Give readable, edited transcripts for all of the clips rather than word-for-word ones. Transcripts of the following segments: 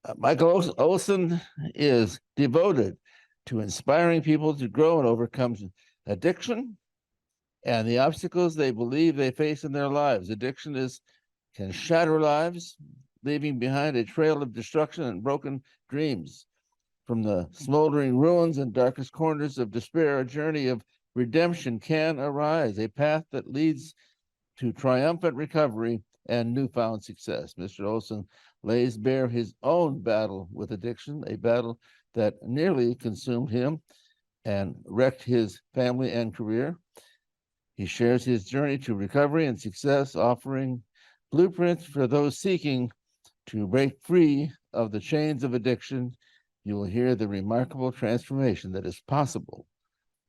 Mykal Olsen is devoted to inspiring people to grow and overcome addiction and the obstacles they believe they face in their lives. Addiction can shatter lives, leaving behind a trail of destruction and broken dreams. From the smoldering ruins and darkest corners of despair, a journey of redemption can arise, a path that leads to triumphant recovery and newfound success. Mr. Olsen lays bare his own battle with addiction, a battle that nearly consumed him and wrecked his family and career. He shares his journey to recovery and success, offering blueprints for those seeking to break free of the chains of addiction. You will hear the remarkable transformation that is possible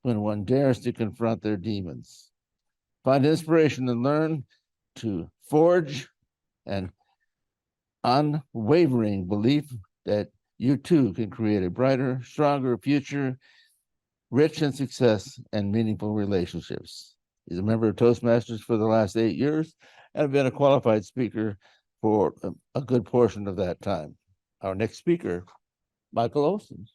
when one dares to confront their demons. Find inspiration and learn to forge an unwavering belief that you too can create a brighter, stronger future, rich in success and meaningful relationships. He's a member of TOASTMASTERS for the last 8 years and been a qualified speaker for a good portion of that time. Our next speaker, Mykal Olsen.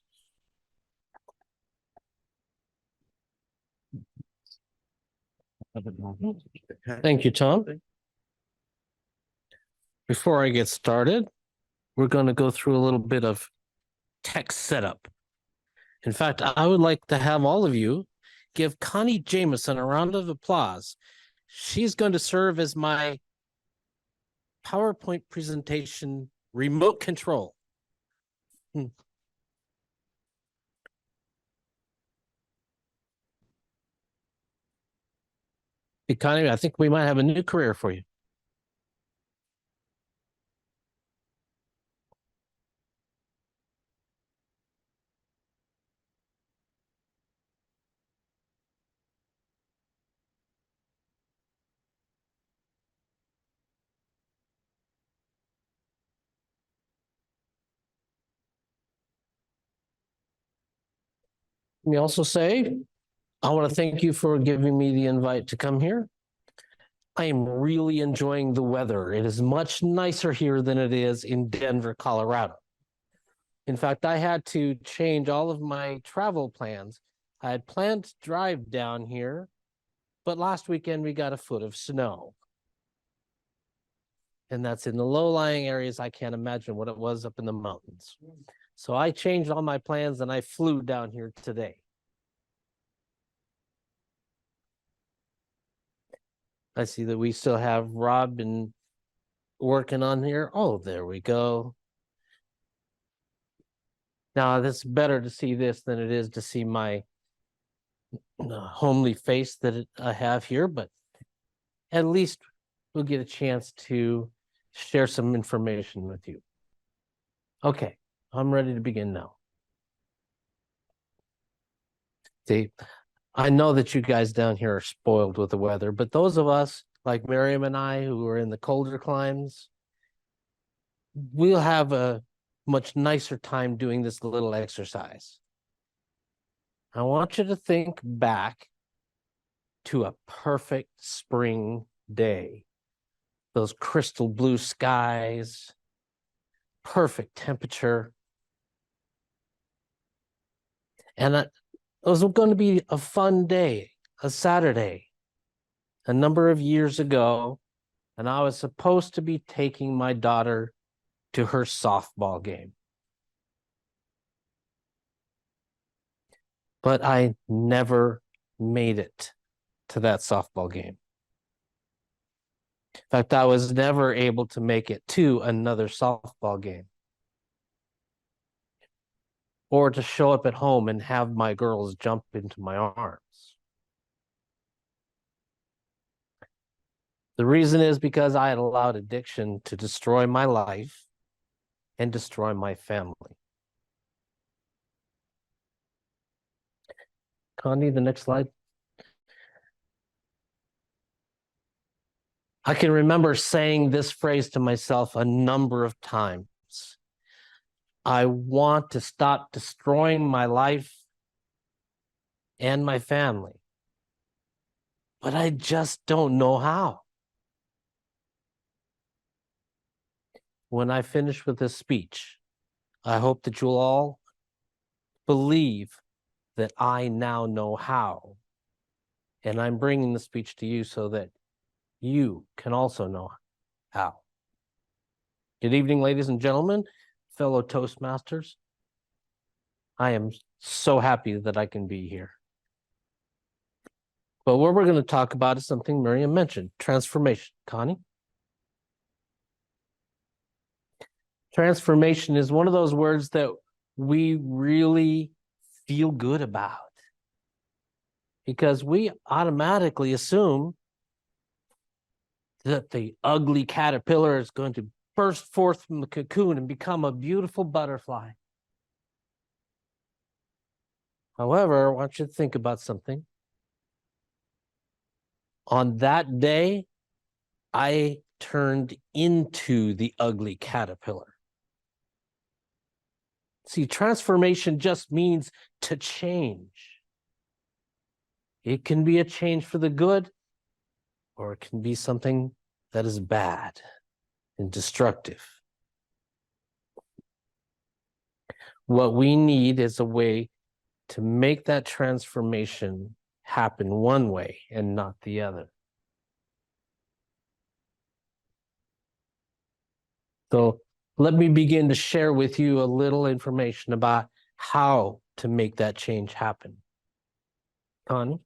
Thank you, Tom. Before I get started, we're going to go through a little bit of text setup. In fact, I would like to have all of you give Connie Jameson a round of applause. She's going to serve as my PowerPoint presentation remote control. Hey, Connie, I think we might have a new career for you. Let me also say, I want to thank you for giving me the invite to come here. I am really enjoying the weather. It is much nicer here than it is in Denver, Colorado. In fact, I had to change all of my travel plans. I had planned to drive down here, but last weekend we got a foot of snow. And that's in the low-lying areas. I can't imagine what it was up in the mountains. So I changed all my plans and I flew down here today. I see that we still have Rob working on here. Oh, there we go. Now, it's better to see this than it is to see my homely face that I have here, but at least we'll get a chance to share some information with you. Okay, I'm ready to begin now. See, I know that you guys down here are spoiled with the weather, but those of us like Miriam and I who are in the colder climes, we'll have a much nicer time doing this little exercise. I want you to think back to a perfect spring day. Those crystal blue skies, perfect temperature. And it was going to be a fun day, a Saturday, a number of years ago, and I was supposed to be taking my daughter to her softball game. But I never made it to that softball game. In fact, I was never able to make it to another softball game or to show up at home and have my girls jump into my arms. The reason is because I had allowed addiction to destroy my life and destroy my family. Connie, the next slide. I can remember saying this phrase to myself a number of times. I want to stop destroying my life and my family, but I just don't know how. When I finish with this speech, I hope that you'll all believe that I now know how. And I'm bringing the speech to you so that you can also know how. Good evening, ladies and gentlemen, fellow Toastmasters. I am so happy that I can be here. But what we're going to talk about is something Miriam mentioned, transformation. Connie? Transformation is one of those words that we really feel good about because we automatically assume that the ugly caterpillar is going to burst forth from the cocoon and become a beautiful butterfly. However, I want you to think about something. On that day, I turned into the ugly caterpillar. See, transformation just means to change. It can be a change for the good, or it can be something that is bad and destructive. What we need is a way to make that transformation happen one way and not the other. So let me begin to share with you a little information about how to make that change happen. Connie?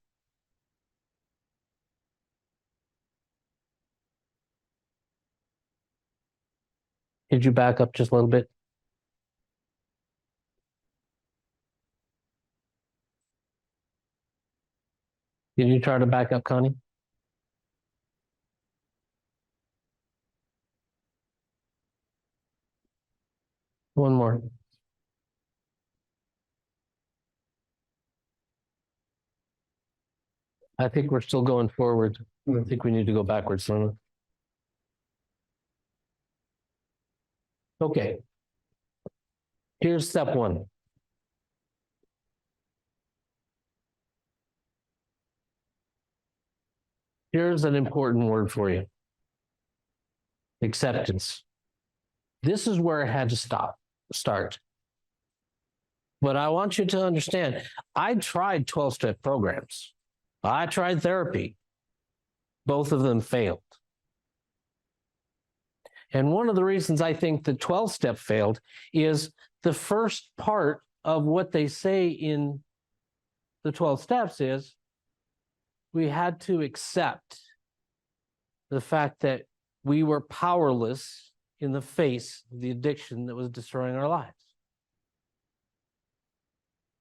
Could you back up just a little bit? Can you try to back up, Connie? One more. I think we're still going forward. I think we need to go backwards. Okay. Here's step one. Here's an important word for you. Acceptance. This is where I had to start. But I want you to understand, I tried 12-step programs. I tried therapy. Both of them failed. And one of the reasons I think the 12-step failed is the first part of what they say in the 12 steps is we had to accept the fact that we were powerless in the face of the addiction that was destroying our lives.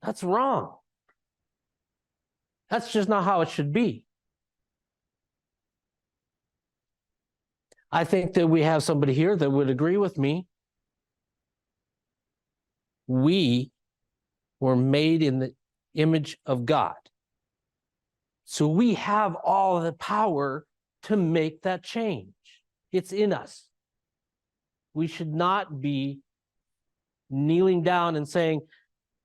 That's wrong. That's just not how it should be. I think that we have somebody here that would agree with me. We were made in the image of God. So we have all the power to make that change. It's in us. We should not be kneeling down and saying,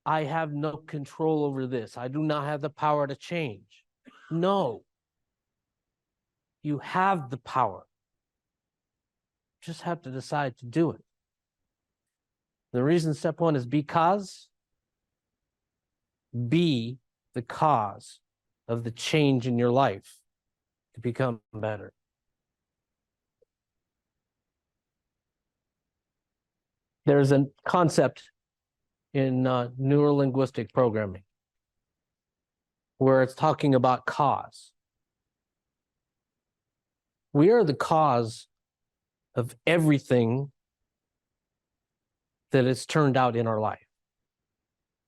I have no control over this. I do not have the power to change. No. You have the power. Just have to decide to do it. The reason step one is because. Be the cause of the change in your life to become better. There's a concept in neurolinguistic programming where it's talking about cause. We are the cause of everything that has turned out in our life.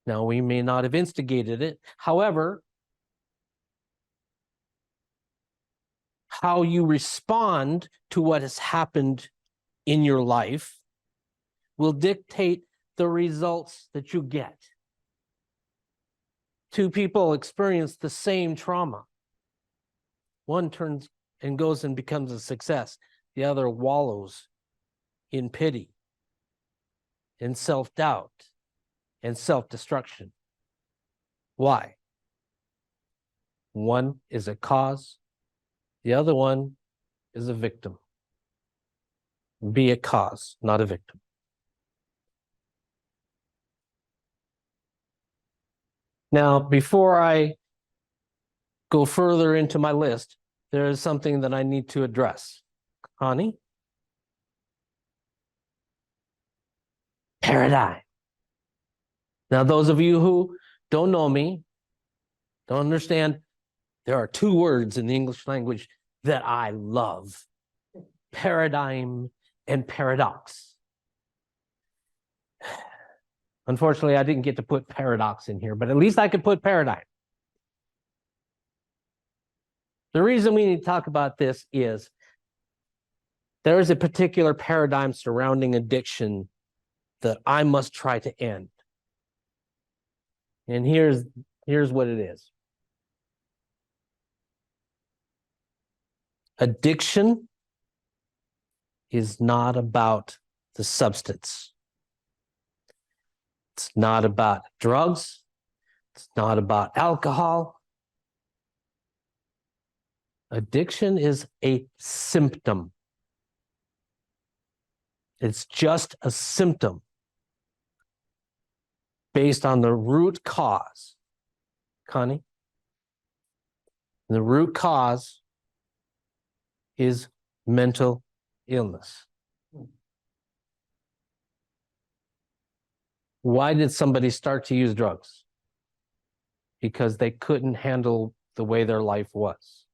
Now, we may not have instigated it. However, how you respond to what has happened in your life will dictate the results that you get. Two people experience the same trauma. One turns and goes and becomes a success. The other wallows in pity, in self-doubt, and self-destruction. Why? One is a cause, the other one is a victim. Be a cause, not a victim. Now, before I go further into my list, there is something that I need to address. Connie? Paradigm. Now, those of you who don't know me, don't understand, there are two words in the English language that I love: paradigm and paradox. Unfortunately, I didn't get to put paradox in here, but at least I could put paradigm. The reason we need to talk about this is there is a particular paradigm surrounding addiction that I must try to end. And here's what it is. Addiction is not about the substance. It's not about drugs. It's not about alcohol. Addiction is a symptom. It's just a symptom based on the root cause. Connie? The root cause is mental illness. Why did somebody start to use drugs? Because they couldn't handle the way their life was.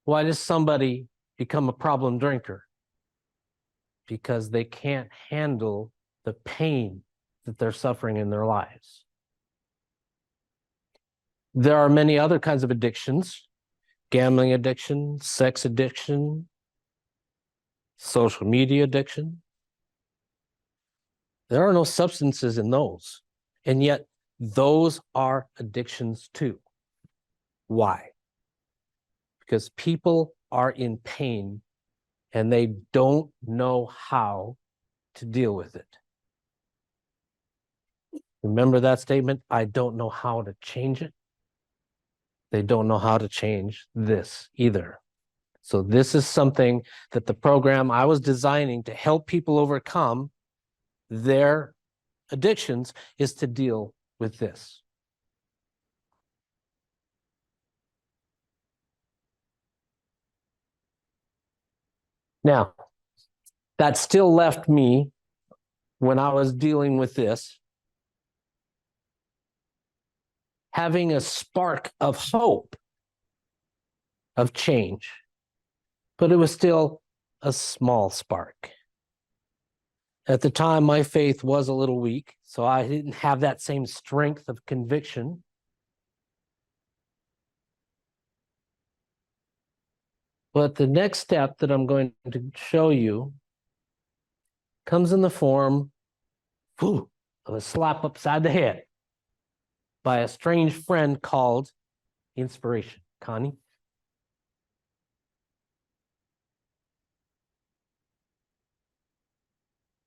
Why does somebody become a problem drinker? Because they can't handle the pain that they're suffering in their lives. There are many other kinds of addictions: gambling addiction, sex addiction, social media addiction. There are no substances in those, and yet those are addictions too. Why? Because people are in pain and they don't know how to deal with it. Remember that statement? I don't know how to change it. They don't know how to change this either. So this is something that the program I was designing to help people overcome their addictions is to deal with this. Now, that still left me, when I was dealing with this, having a spark of hope, of change, but it was still a small spark. At the time, my faith was a little weak, so I didn't have that same strength of conviction. But the next step that I'm going to show you comes in the form of a slap upside the head by a strange friend called inspiration. Connie?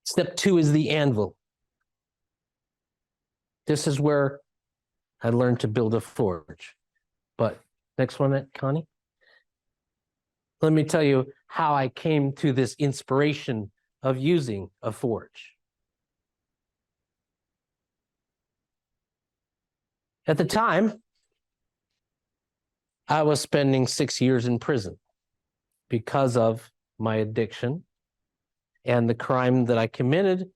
Step 2 is the anvil. This is where I learned to build a forge. But next one, Connie. Let me tell you how I came to this inspiration of using a forge. At the time, I was spending 6 years in prison because of my addiction and the crime that I committed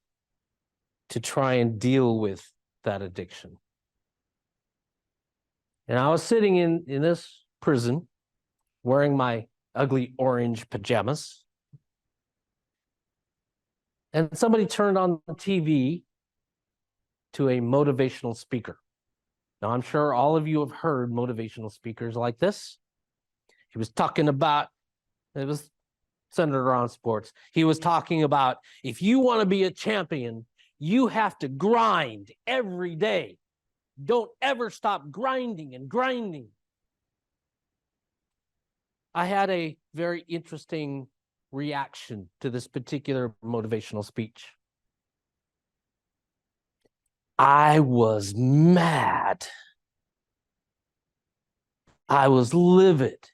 to try and deal with that addiction. And I was sitting in this prison wearing my ugly orange pajamas. And somebody turned on the TV to a motivational speaker. Now, I'm sure all of you have heard motivational speakers like this. He was talking about, it was centered around sports. He was talking about, if you want to be a champion, you have to grind every day. Don't ever stop grinding and grinding. I had a very interesting reaction to this particular motivational speech. I was mad. I was livid.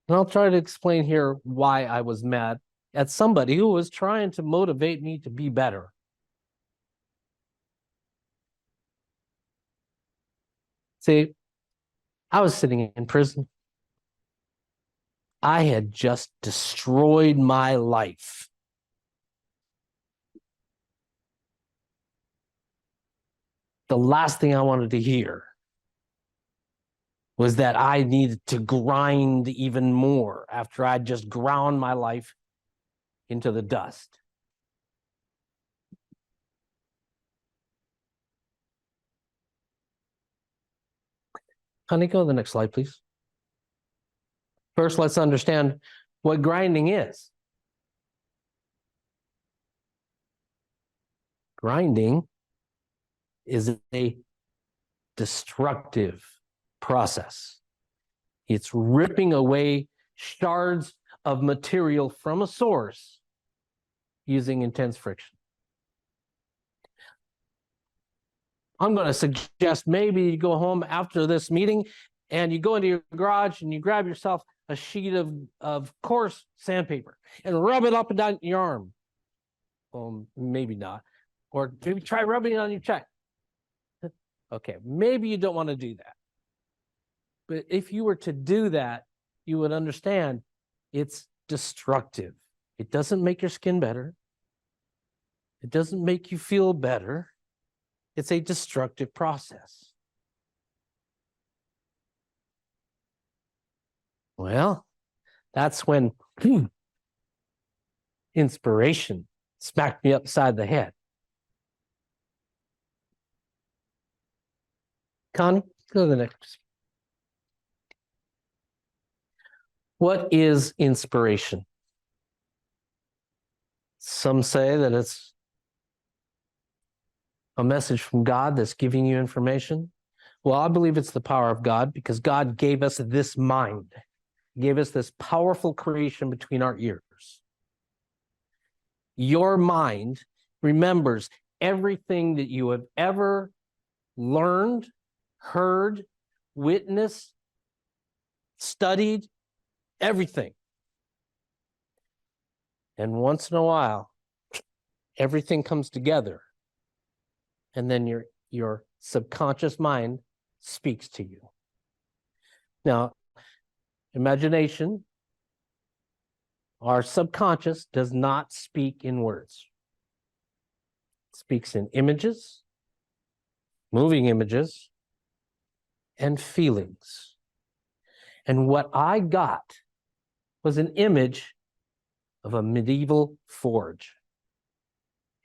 And I'll try to explain here why I was mad at somebody who was trying to motivate me to be better. See, I was sitting in prison. I had just destroyed my life. The last thing I wanted to hear was that I needed to grind even more after I'd just ground my life into the dust. Honey, go to the next slide, please. First, let's understand what grinding is. Grinding is a destructive process. It's ripping away shards of material from a source using intense friction. I'm going to suggest maybe you go home after this meeting and you go into your garage and you grab yourself a sheet of coarse sandpaper and rub it up and down your arm. Maybe not. Or maybe try rubbing it on your cheek. Okay, maybe you don't want to do that. But if you were to do that, you would understand it's destructive. It doesn't make your skin better. It doesn't make you feel better. It's a destructive process. Well, that's when inspiration smacked me upside the head. Connie, go to the next. What is inspiration? Some say that it's a message from God that's giving you information. Well, I believe it's the power of God because God gave us this mind, gave us this powerful creation between our ears. Your mind remembers everything that you have ever learned, heard, witnessed, studied, everything. And once in a while, everything comes together. And then your subconscious mind speaks to you. Now, imagination, our subconscious does not speak in words. It speaks in images, moving images, and feelings. And what I got was an image of a medieval forge,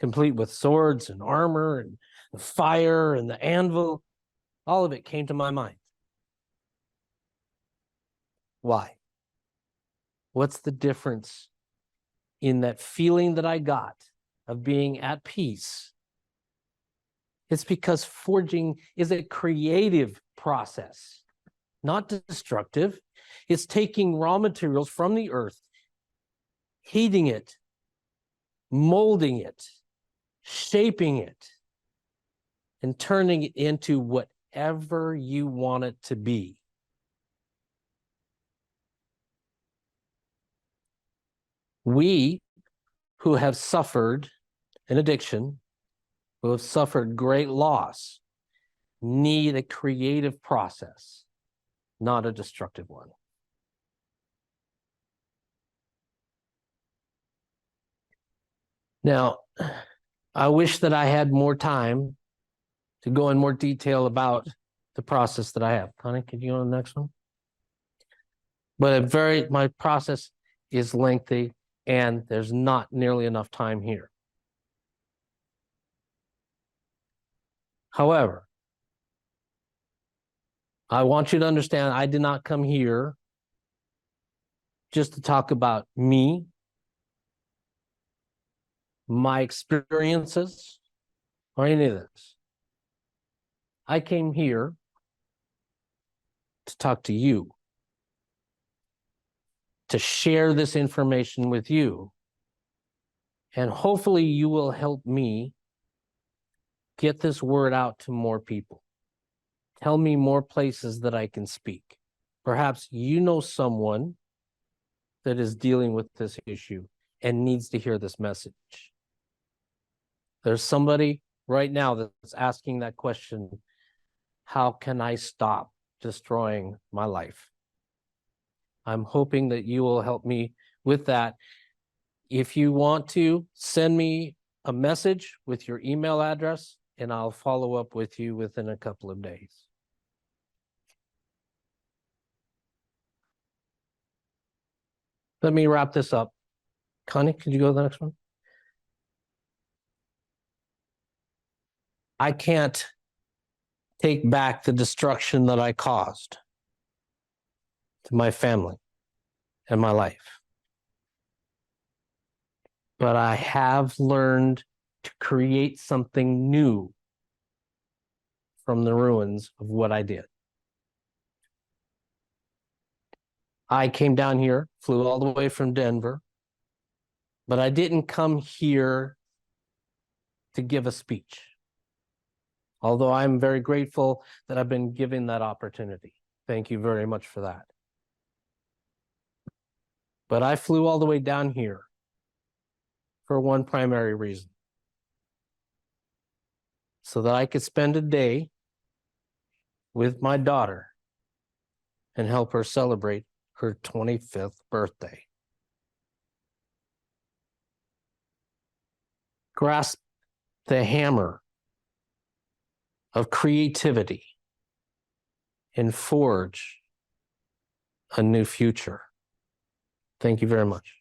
complete with swords and armor and the fire and the anvil. All of it came to my mind. Why? What's the difference in that feeling that I got of being at peace? It's because forging is a creative process, not destructive. It's taking raw materials from the earth, heating it, molding it, shaping it, and turning it into whatever you want it to be. We who have suffered an addiction, who have suffered great loss, need a creative process, not a destructive one. Now, I wish that I had more time to go in more detail about the process that I have. Connie, could you go on the next one? But my process is lengthy and there's not nearly enough time here. However, I want you to understand I did not come here just to talk about me, my experiences, or any of this. I came here to talk to you, to share this information with you, and hopefully you will help me get this word out to more people. Tell me more places that I can speak. Perhaps you know someone that is dealing with this issue and needs to hear this message. There's somebody right now that's asking that question, how can I stop destroying my life? I'm hoping that you will help me with that. If you want to, send me a message with your email address, and I'll follow up with you within a couple of days. Let me wrap this up. Connie, could you go to the next one? I can't take back the destruction that I caused to my family and my life. But I have learned to create something new from the ruins of what I did. I came down here, flew all the way from Denver, but I didn't come here to give a speech. Although I'm very grateful that I've been given that opportunity. Thank you very much for that. But I flew all the way down here for one primary reason. So that I could spend a day with my daughter and help her celebrate her 25th birthday. Grasp the hammer of creativity and forge a new future. Thank you very much.